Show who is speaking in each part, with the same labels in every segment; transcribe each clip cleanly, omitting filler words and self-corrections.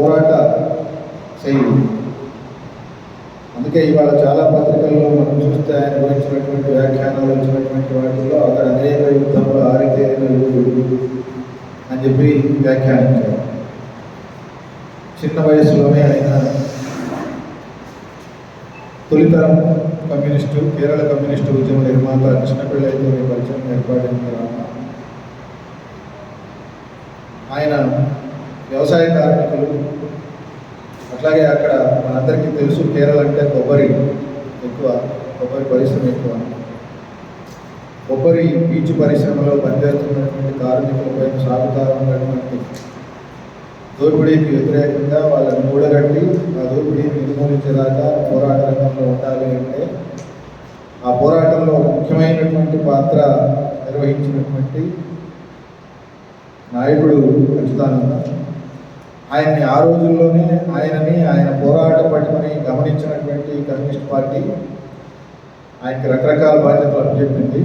Speaker 1: పోరాట శైలి. అందుకే ఇవాళ చాలా పత్రికల్లో మనం చూస్తే ఆయన గురించినటువంటి వ్యాఖ్యానాలు వచ్చినటువంటి వాటిల్లో అతడు అనేక యుద్ధంలో ఆరితేరిన యుద్ధుడు అని చెప్పి వ్యాఖ్యానించారు. చిన్న వయసులోనే ఆయన తొలితరం కమ్యూనిస్టు, కేరళ కమ్యూనిస్టు ఉద్యమ నిర్మాత కృష్ణపిళ్ళైతో పరిచయం ఏర్పాటైన తర్వాత ఆయన వ్యవసాయ కార్మికులు, అట్లాగే అక్కడ మనందరికీ తెలుసు కేరళ అంటే కొబ్బరి ఎక్కువ, కొబ్బరి పరిశ్రమ ఎక్కువ. కొబ్బరి బీచ్ పరిశ్రమలో పనిచేస్తున్నటువంటి కార్మికులపై సాగుతా ఉన్నటువంటి దోపిడీకి వ్యతిరేకంగా వాళ్ళని కూడగట్టి ఆ దోపిడీని నిర్మూలించేదాకా పోరాట రంగంలో ఉండాలి అంటే ఆ పోరాటంలో ముఖ్యమైనటువంటి పాత్ర నిర్వహించినటువంటి నాయకుడు అచ్యుతానంద. ఆయన్ని ఆ రోజుల్లోనే ఆయన పోరాట పట్టుమని గమనించినటువంటి కమ్యూనిస్ట్ పార్టీ ఆయనకి రకరకాల బాధ్యతలు అప్పచెప్పింది.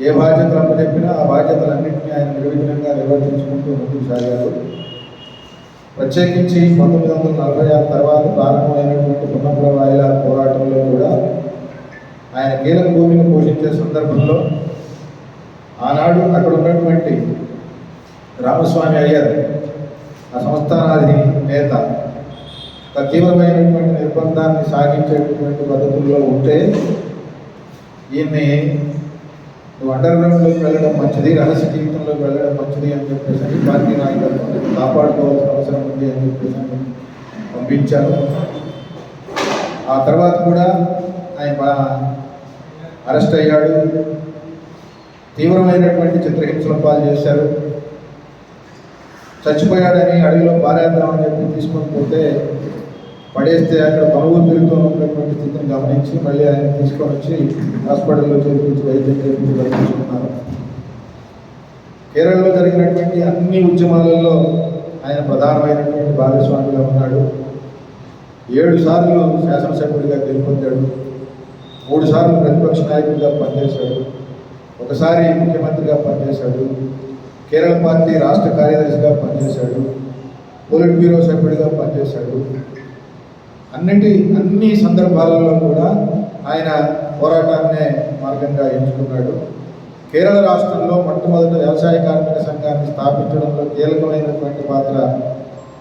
Speaker 1: ఏ బాధ్యతలు అప్పచెప్పినా ఆ బాధ్యతలన్నింటినీ ఆయన నిర్విఘ్నంగా నిర్వర్తించుకుంటూ ముందుకు సాగారు. ప్రత్యేకించి 1946 తర్వాత ప్రారంభమైనటువంటి పున్నప్ర వాయిల పోరాటంలో కూడా ఆయన కీలక భూమిని పోషించే సందర్భంలో ఆనాడు అక్కడ ఉన్నటువంటి రామస్వామి అయ్యర్, ఆ సంస్థానాది నేత, ఒక తీవ్రమైనటువంటి నిర్బంధాన్ని సాగించేటటువంటి పద్ధతుల్లో ఉంటే ఈయన్ని నువ్వు అండర్ గ్రౌండ్లోకి వెళ్ళడం మంచిది, రహస్య జీవితంలోకి వెళ్ళడం మంచిది అని చెప్పేసి పార్టీ నాయకత్వం కాపాడుకోవాల్సిన అవసరం ఉంది అని చెప్పేసి పంపించారు. ఆ తర్వాత కూడా ఆయన అరెస్ట్ అయ్యాడు. తీవ్రమైనటువంటి చిత్రహింసల పాలు చేశారు. చచ్చిపోయాడని అడవిలో పారేద్దామని చెప్పి తీసుకొని పోతే పడేస్తే అక్కడ కొనుగోలు తిరుగుతూ ఉన్నటువంటి స్థితిని గమనించి మళ్ళీ ఆయన తీసుకొని వచ్చి హాస్పిటల్లో చేర్పించి వైద్యం చేర్పించి బతికించుకున్నారు. కేరళలో జరిగినటువంటి అన్ని ఉద్యమాలలో ఆయన ప్రధానమైనటువంటి భాగస్వామిగా ఉన్నాడు. 7 సార్లు శాసనసభ్యుడిగా గెలుపొందాడు. 3 సార్లు ప్రతిపక్ష నాయకుడిగా పనిచేశాడు. ఒకసారి ముఖ్యమంత్రిగా పనిచేశాడు. కేరళ పార్టీ రాష్ట్ర కార్యదర్శిగా పనిచేశాడు. పోలిట్ బ్యూరో సభ్యుడిగా పనిచేశాడు. అన్ని సందర్భాలలో కూడా ఆయన పోరాటాన్నే మార్గంగా ఎంచుకున్నాడు. కేరళ రాష్ట్రంలో మొట్టమొదట వ్యవసాయ కార్మిక సంఘాన్ని స్థాపించడంలో కీలకమైనటువంటి పాత్ర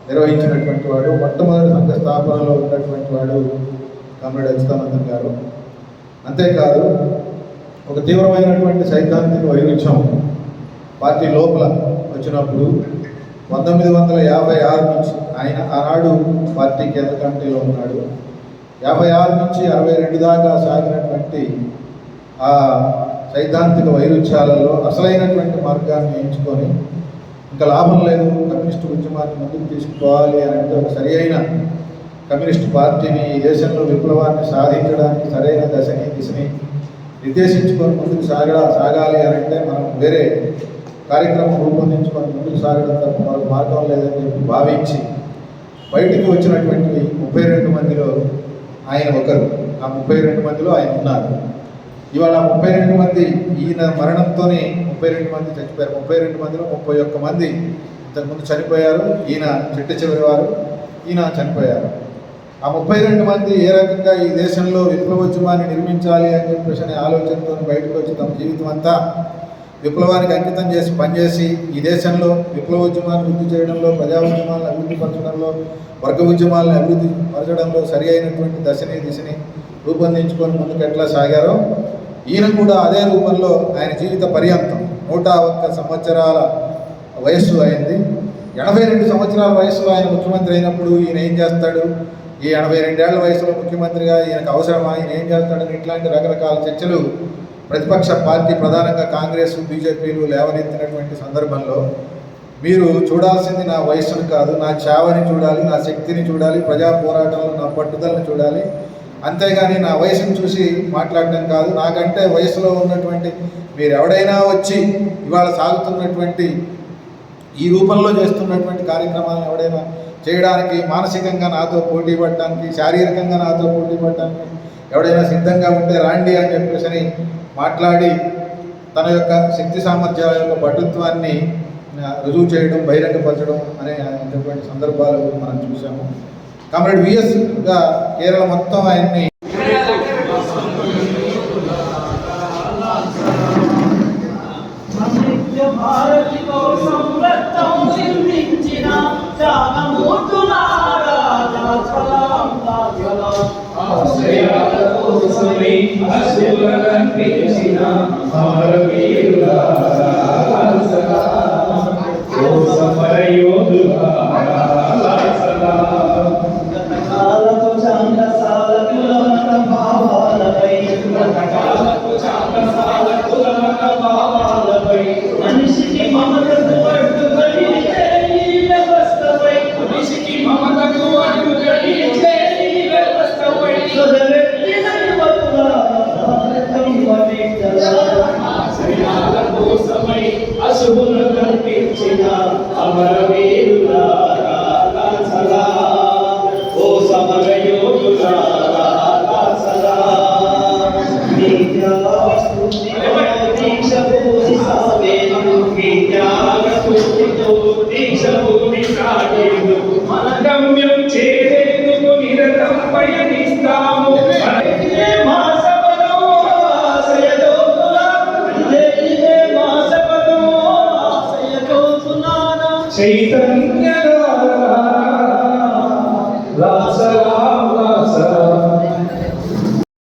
Speaker 1: నిర్వహించినటువంటి వాడు, మొట్టమొదటి సంఘ స్థాపనలో ఉన్నటువంటి వాడు కామ్రేడ్ అచ్యుతానందన్ గారు. అంతేకాదు ఒక తీవ్రమైనటువంటి సైద్ధాంతిక వైరుధ్యం పార్టీ లోపల వచ్చినప్పుడు 1956 నుంచి ఆయన ఆనాడు పార్టీ కేంద్ర కమిటీలో ఉన్నాడు. 56 నుంచి 62 దాకా సాగినటువంటి ఆ సైద్ధాంతిక వైరుధ్యాలలో అసలైనటువంటి మార్గాన్ని ఎంచుకొని ఇంకా లాభం లేదు, కమ్యూనిస్టు ఉద్యమాన్ని ముందుకు తీసుకుపోవాలి అని అంటే ఒక సరి అయిన కమ్యూనిస్టు పార్టీని ఈ దేశంలో విప్లవాన్ని సాధించడానికి సరైన దిశని నిర్దేశించుకొని ముందుకు సాగాలి అని అంటే మనం వేరే కార్యక్రమం రూపొందించుకొని ముందుకు సాగడం తప్ప మరొక మార్గం లేదని చెప్పి భావించి బయటికి వచ్చినటువంటి 32 మందిలో ఆయన ఒకరు. ఆ 32 మందిలో ఆయన ఉన్నారు. ఇవాళ 32 మంది, ఈయన మరణంతోనే 32 మంది చచ్చిపోయారు. 32 మందిలో 31 మంది ఇంతకుముందు చనిపోయారు. ఈయన చివరి వారు, ఈయన చనిపోయారు. ఆ 32 మంది ఏ రకంగా ఈ దేశంలో విప్లవోద్యమాన్ని నిర్మించాలి అని చెప్పేసి అనే ఆలోచనతో బయటకు వచ్చి తమ జీవితం అంతా విప్లవానికి అంకితం చేసి పనిచేసి ఈ దేశంలో విప్లవోద్యమాన్ని వృద్ధి చేయడంలో, ప్రజా ఉద్యమాలను అభివృద్ధి పరచడంలో, వర్గ ఉద్యమాలను అభివృద్ధి పరచడంలో సరి అయినటువంటి దిశని రూపొందించుకొని ముందుకు ఎట్లా సాగారో ఈయన కూడా అదే రూపంలో ఆయన జీవిత పర్యంతం 101 సంవత్సరాల వయస్సు అయింది. 82 సంవత్సరాల వయసులో ఆయన ముఖ్యమంత్రి అయినప్పుడు ఈయన ఏం చేస్తాడు, ఈ 82 ఏళ్ల వయసులో ముఖ్యమంత్రిగా ఈయనకు అవసరమా, ఈయన ఏం చేస్తాడని ఇట్లాంటి రకరకాల చర్చలు ప్రతిపక్ష పార్టీ ప్రధానంగా కాంగ్రెస్, బీజేపీలు లేవనెత్తినటువంటి సందర్భంలో మీరు చూడాల్సింది నా వయస్సును కాదు, నా చావని చూడాలి, నా శక్తిని చూడాలి, ప్రజా పోరాటంలో నా పట్టుదలను చూడాలి, అంతేగాని నా వయసును చూసి మాట్లాడడం కాదు. నాకంటే వయసులో ఉన్నటువంటి మీరు ఎవడైనా వచ్చి ఇవాళ సాగుతున్నటువంటి ఈ రూపంలో చేస్తున్నటువంటి కార్యక్రమాలను ఎవడైనా చేయడానికి, మానసికంగా నాతో పోటీ పడటానికి, శారీరకంగా నాతో పోటీ పడటానికి ఎవడైనా సిద్ధంగా ఉంటే రాండి అని చెప్పేసి మాట్లాడి తన యొక్క శక్తి సామర్థ్యాల యొక్క పటుత్వాన్ని రుజువు చేయడం, బహిరంగపరచడం అనేటువంటి సందర్భాలు మనం చూసాము. కామ్రేడ్ విఎస్గా కేరళ మొత్తం ఆయన్ని
Speaker 2: చైతన్య